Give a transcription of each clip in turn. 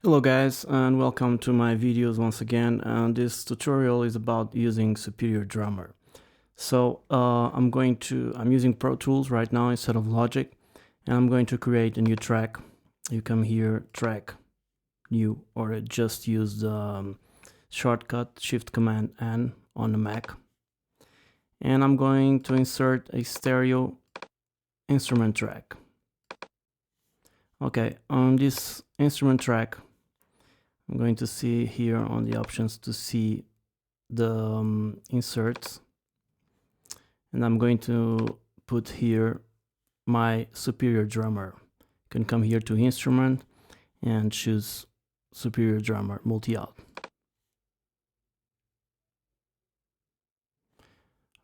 Hello guys, and welcome to my videos once again, and this tutorial is about using Superior Drummer. So I'm using Pro Tools right now instead of Logic, and I'm going to create a new track. You come here, track, new, or just use the shortcut Shift Command N on the Mac. And I'm going to insert a stereo instrument track. Okay, on this instrument track, I'm going to see here on the options to see the inserts, and I'm going to put here my Superior Drummer. You can come here to Instrument and choose Superior Drummer Multi-Out.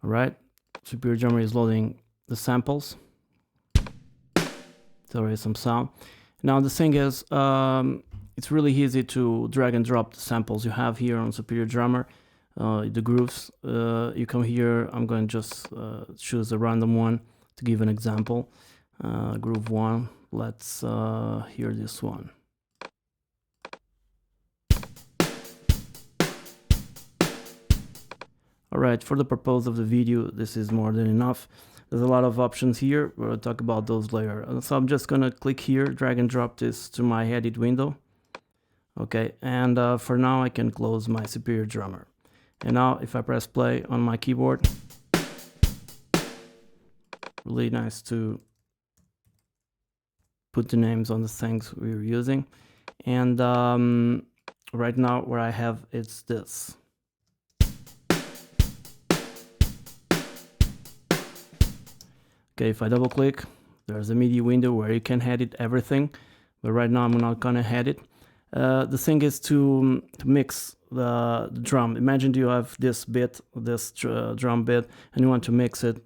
Alright, Superior Drummer is loading the samples. There is some sound. Now the thing is, it's really easy to drag and drop the samples you have here on Superior Drummer. The grooves, you come here, I'm going to just choose a random one to give an example. Groove 1, let's hear this one. Alright, for the purpose of the video, this is more than enough. There's a lot of options here, we'll talk about those later. So I'm just gonna click here, drag and drop this to my edit window. Okay, and for now I can close my Superior Drummer. And now if I press play on my keyboard, really nice to put the names on the things we're using. And right now where I have it's this. Okay, if I double click, there's a MIDI window where you can edit everything, but right now I'm not gonna edit. The thing is to mix the drum. Imagine you have this bit, this drum bit, and you want to mix it.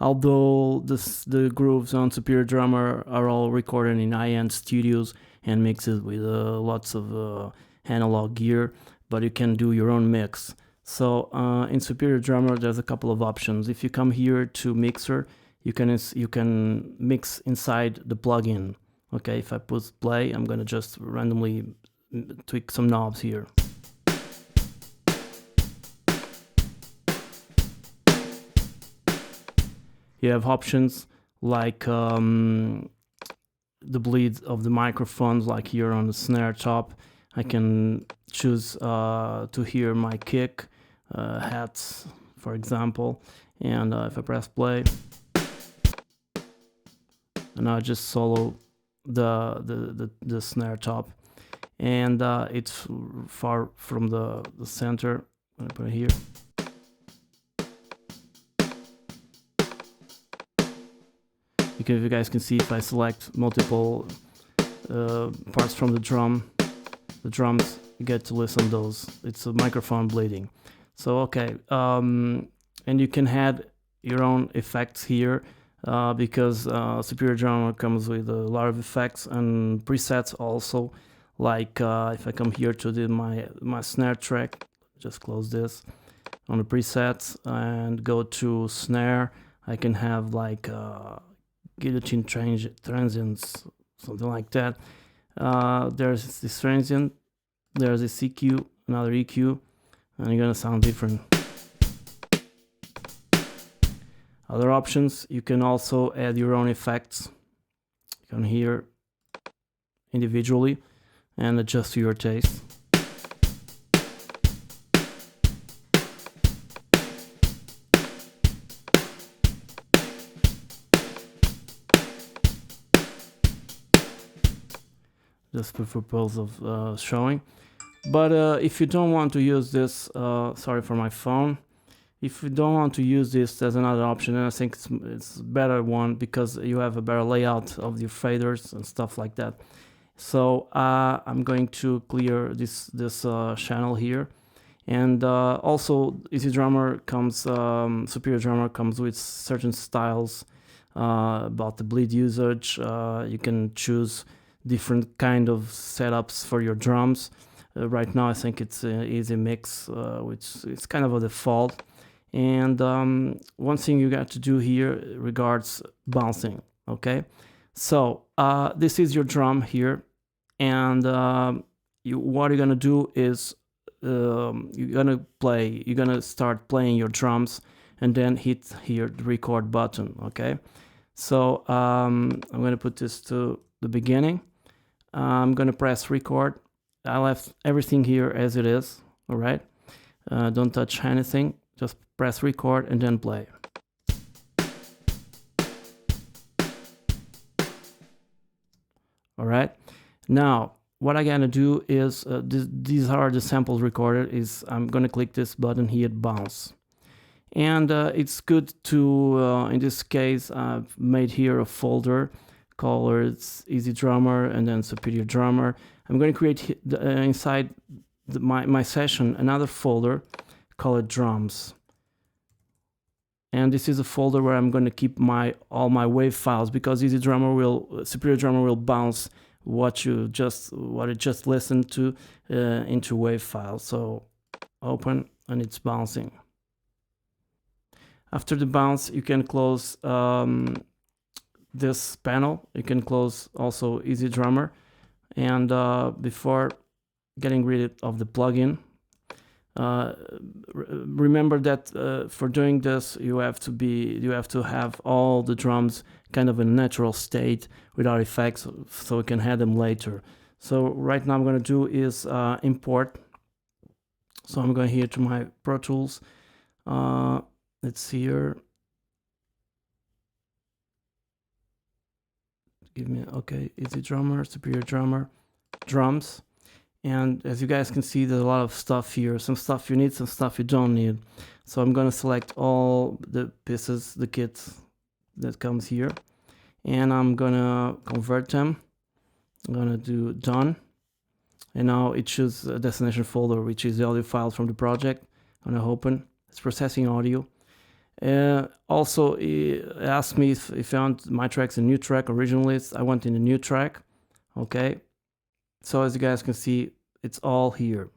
Although the grooves on Superior Drummer are all recorded in high-end studios and mixed with lots of analog gear, but you can do your own mix. So in Superior Drummer, there's a couple of options. If you come here to Mixer, you can mix inside the plugin. Okay, if I put play, I'm gonna just randomly tweak some knobs here. You have options like the bleed of the microphones, like here on the snare top. I can choose to hear my kick, hats, for example, and if I press play, and I just solo the snare top, and it's far from the center. I'm gonna put it here. Because you guys can see, if I select multiple parts from the drums, you get to listen to those. It's a microphone bleeding. So okay, and you can add your own effects here. Because Superior Drummer comes with a lot of effects and presets also. Like if I come here to my snare track, just close this on the presets and go to snare, I can have like guillotine transients, something like that. There's this transient, there's a CQ, another EQ, and you're gonna sound different. Other options, you can also add your own effects. You can hear individually and adjust to your taste. Just for purpose of showing. But if you don't want to use this, sorry for my phone. If you don't want to use this, there's another option, and I think it's a better one because you have a better layout of your faders and stuff like that. So I'm going to clear this channel here, and also Easy Drummer comes, Superior Drummer comes with certain styles about the bleed usage. You can choose different kind of setups for your drums. Right now I think it's an easy mix, which is kind of a default. And one thing you got to do here regards bouncing. Okay, so this is your drum here, and what you're gonna do is you're gonna start playing your drums, and then hit here the record button. Okay, so I'm gonna put this to the beginning. I'm gonna press record. I left everything here as it is. All right, don't touch anything, just press record and then play. All right, now what I'm gonna do is these are the samples recorded. Is I'm gonna click this button here, bounce, and it's good to in this case I've made here a folder called Easy Drummer and then Superior Drummer. I'm going to create inside my session another folder called Drums, and this is a folder where I'm going to keep all my wave files, because Superior Drummer will bounce what it just listened to into wave files. So open, and it's bouncing. After the bounce, you can close this panel. You can close also Easy Drummer, and before getting rid of the plugin, remember that for doing this you have to have all the drums kind of in a natural state without effects, so we can add them later. So right now I'm going to do is import. So I'm going here to my Pro Tools. It's here. Give me Easy Drummer, Superior Drummer, drums. And as you guys can see, there's a lot of stuff here. Some stuff you need, some stuff you don't need. So I'm gonna select all the pieces, the kit that comes here, and I'm gonna convert them. I'm gonna do done, and now it chooses a destination folder, which is the audio files from the project. I'm gonna open. It's processing audio. Also, it asked me if I want my tracks in new track originally. I went in the new track. Okay, so as you guys can see, it's all here.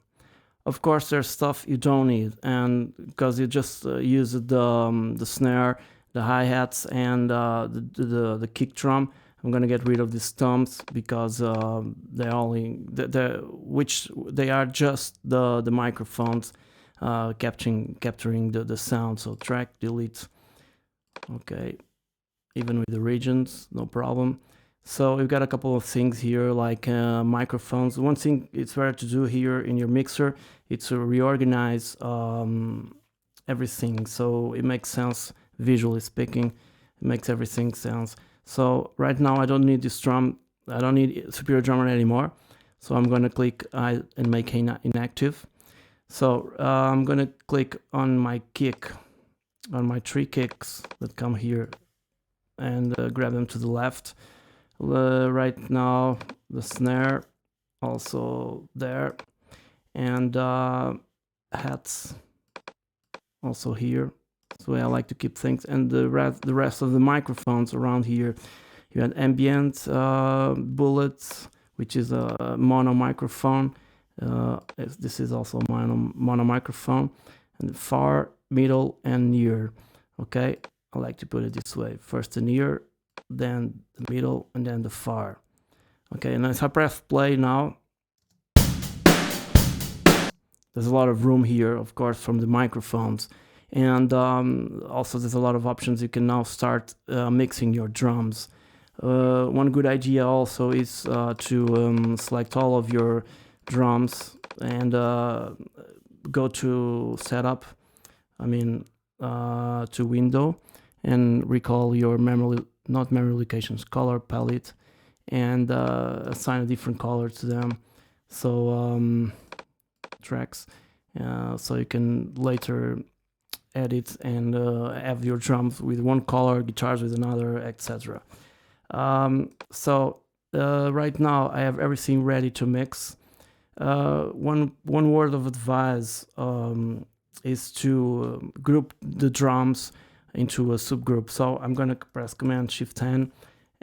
Of course, there's stuff you don't need, and because you just use the snare, the hi-hats, and the kick drum. I'm gonna get rid of these toms because they are just the microphones capturing the sound. So track delete. Okay, even with the regions, no problem. So we've got a couple of things here like microphones. One thing it's better to do here in your mixer, it's to reorganize everything so it makes sense visually speaking. It makes everything sense. So right now I don't need this drum. I don't need Superior Drummer anymore. So I'm gonna click and make inactive. So I'm gonna click on my kick, on my 3 kicks that come here, and grab them to the left. Right now the snare also there, and hats also here. So I like to keep things, and the rest of the microphones around here. You have ambient bullets, which is a mono microphone. This is also mono microphone, and far, middle, and near. Okay, I like to put it this way: first the near, then the middle, and then the far. Okay, and if I press play now, there's a lot of room here, of course, from the microphones, and also there's a lot of options. You can now start mixing your drums. One good idea also is to select all of your drums and go to setup, to window, and recall your memory locations, color palette, and assign a different color to them. So tracks, so you can later edit and have your drums with one color, guitars with another, etc. So right now I have everything ready to mix. One word of advice is to group the drums into a subgroup. So I'm gonna press Command Shift N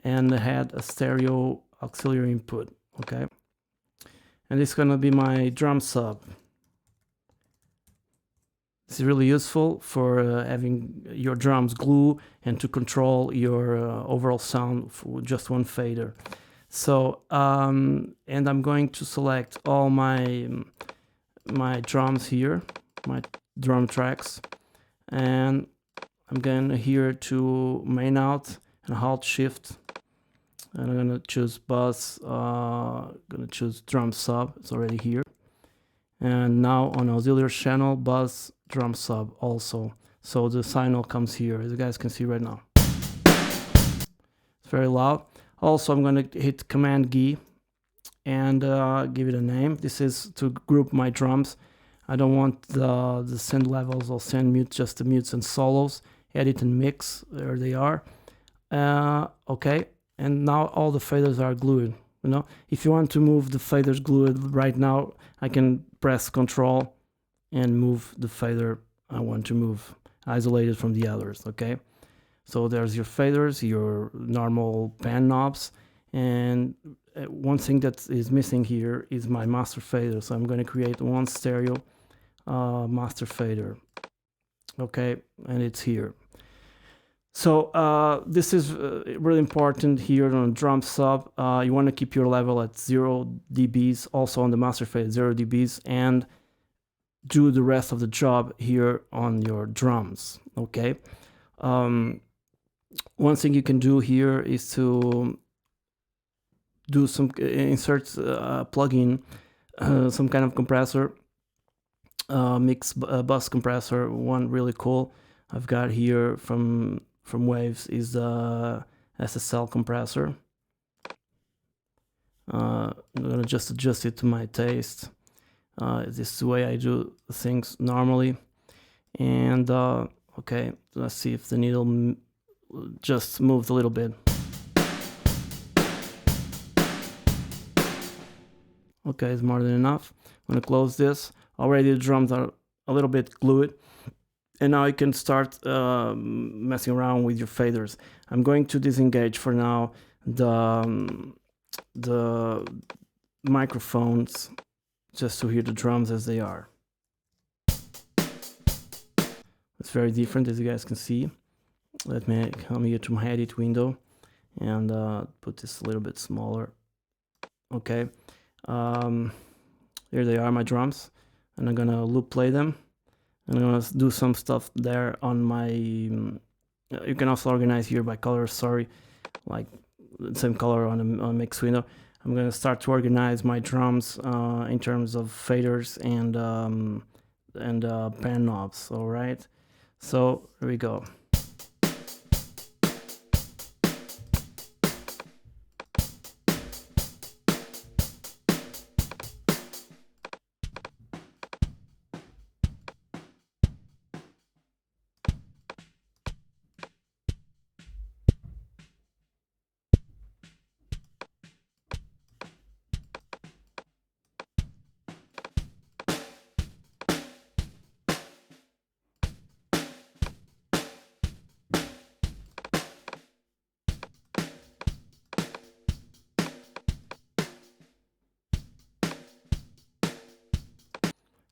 and add a stereo auxiliary input. Okay, and it's gonna be my drum sub. This is really useful for having your drums glue and to control your overall sound with just one fader. So and I'm going to select all my drums here, my drum tracks, and I'm going here to main out and Alt Shift, and I'm gonna choose bus, gonna choose drum sub, it's already here, and now on auxiliary channel bus drum sub also, so the signal comes here, as you guys can see right now. It's very loud. Also, I'm gonna hit Command G and give it a name. This is to group my drums. I don't want the send levels or send mute, just the mutes and solos. Edit and mix, there they are. Okay, and now all the faders are glued. You know, if you want to move the faders glued right now, I can press Control and move the fader I want to move, isolated from the others. Okay, so there's your faders, your normal pan knobs, and one thing that is missing here is my master fader. So I'm going to create one stereo master fader. Okay, and it's here. So this is really important here on drum sub. You want to keep your level at 0 dBs, also on the master fader 0 dBs, and do the rest of the job here on your drums. Okay. One thing you can do here is to do some insert plug-in, some kind of compressor, mix bus compressor. One really cool I've got here from Waves is the SSL compressor. I'm gonna just adjust it to my taste. This is the way I do things normally. And okay, let's see if the needle just moved a little bit. Okay, it's more than enough. I'm gonna close this. Already the drums are a little bit glued, and now you can start messing around with your faders. I'm going to disengage for now the microphones just to hear the drums as they are. It's very different, as you guys can see. Let me come here to my edit window and put this a little bit smaller. Okay, here they are, my drums, and I'm gonna loop play them. And I'm gonna do some stuff there on my. You can also organize here by color. Sorry, like the same color on the mix window. I'm gonna start to organize my drums in terms of faders and pan knobs. All right, so here we go.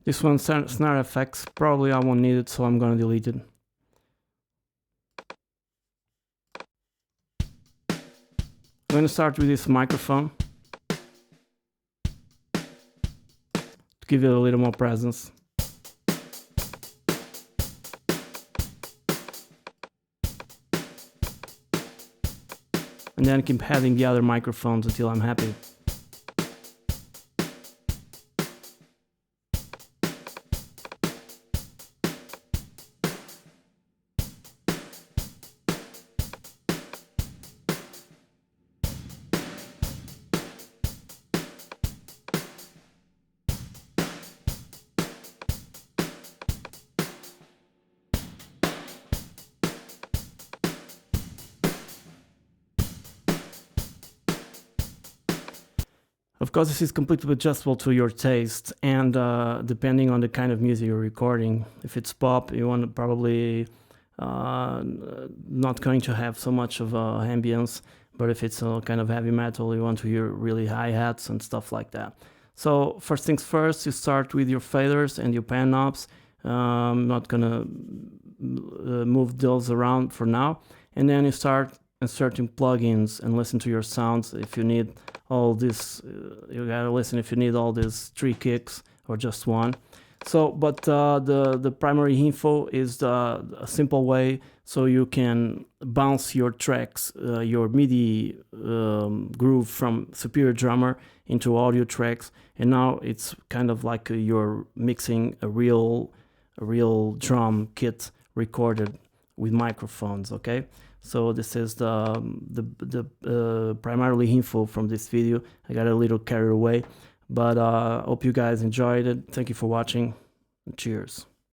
This one, snare effects, probably I won't need it, so I'm gonna delete it. I'm gonna start with this microphone to give it a little more presence. And then keep adding the other microphones until I'm happy. Of course, this is completely adjustable to your taste, and depending on the kind of music you're recording. If it's pop, you want to probably not going to have so much of ambience, but if it's a kind of heavy metal, you want to hear really hi-hats and stuff like that. So first things first, you start with your faders and your pan knobs. I'm not gonna move those around for now, and then you start inserting plugins and listen to your sounds. If you need all this, you gotta listen if you need all these 3 kicks or just one. So, but the primary info is a simple way so you can bounce your tracks, your MIDI groove from Superior Drummer into audio tracks, and now it's kind of like you're mixing a real drum kit recorded with microphones. Okay, so this is the primarily info from this video. I got a little carried away, but hope you guys enjoyed it. Thank you for watching. Cheers.